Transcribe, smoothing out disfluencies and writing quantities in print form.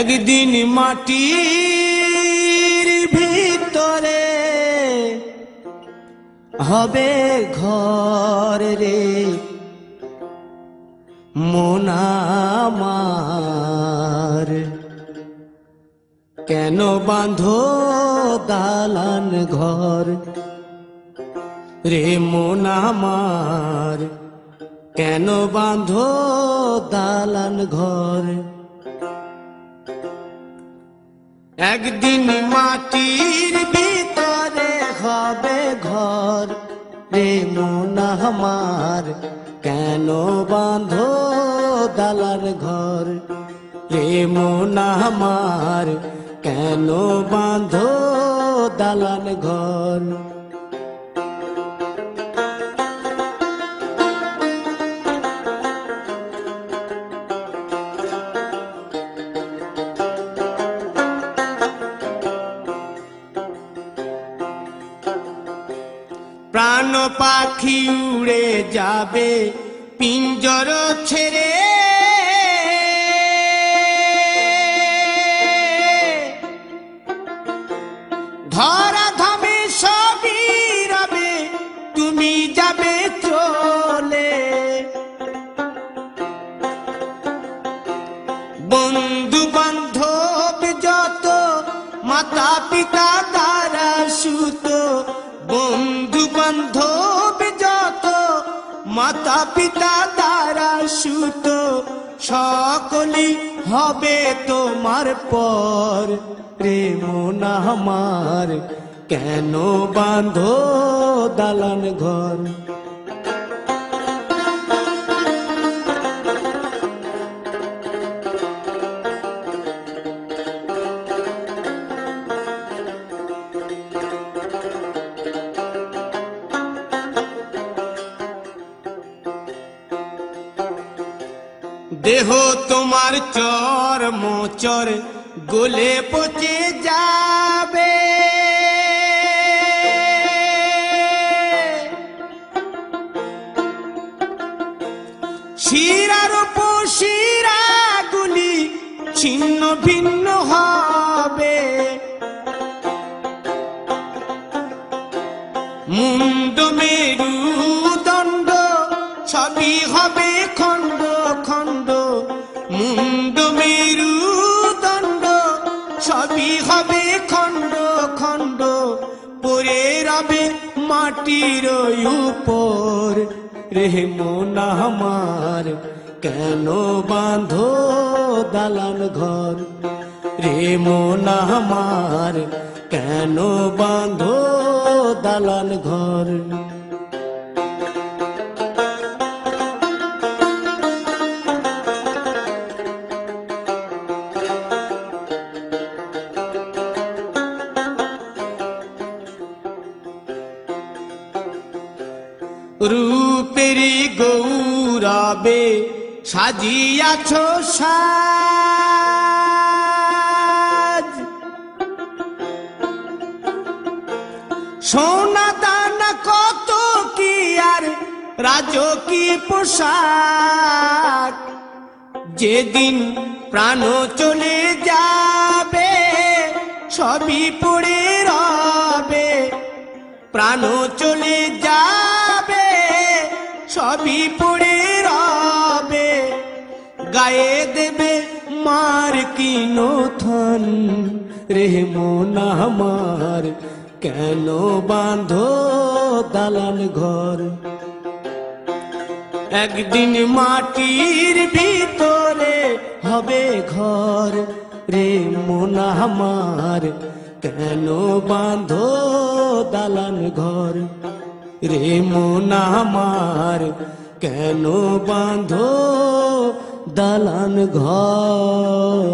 একদিন মাটির ভিতরে হবে ঘর রে মন আমার, কেন বাঁধো দালান ঘর রে মন আমার, কেন বাঁধো দালান ঘর। একদিন মাটির ভিতরে হবে ঘর রে মন আমার, কেন বাঁধো দালান ঘর রে মন আমার, কেন বাঁধো দালান ঘর। প্রাণ পাখি উড়ে যাবে পিঞ্জর ছেড়ে, ধরা ধামে সবই রবে তুমি যাবে চলে। বন্ধু বান্ধব যত মাতা পিতা দ্বারা সুত, বন্ধু বান্ধব যত মাতা পিতা দ্বারা সুত, সকলই হবে তোমার পর রে মন আমার, কেন বাঁধো দালান ঘর। দেহ তোমার চর্ম চর গলে পচে যাবে, শিরার উপশিরা গুলি ছিন্ন ভিন্ন হবে, মুন্ড মেরুদণ্ড সবই হবে খণ্ড খণ্ড, মুন্ড মেরুদণ্ড সবই হবে খণ্ড খণ্ড, পড়ে রবে মাটির উপর রে মন আমার, কেন বাঁধো দালান ঘর রে মন আমার, কেন বাঁধো দালান ঘর। রূপেরি গৌরবে সাজিয়াছ সাজ, সোনা দানা কত কি আর রাজকীয় পোশাক, যেদিন প্রাণ চলে যাবে সবই পড়ে রবে, প্রাণ চলে যাবে সবই পড়ে রবে, গায়ে দেবে মার কিনো থন রে মন আমার, কেন বাঁধো দালান ঘর। একদিন মাটির ভিতরে হবে ঘর রে মন আমার, কেন বাঁধো দালান ঘর রে মন আমার, কেন বাঁধো দালান ঘর।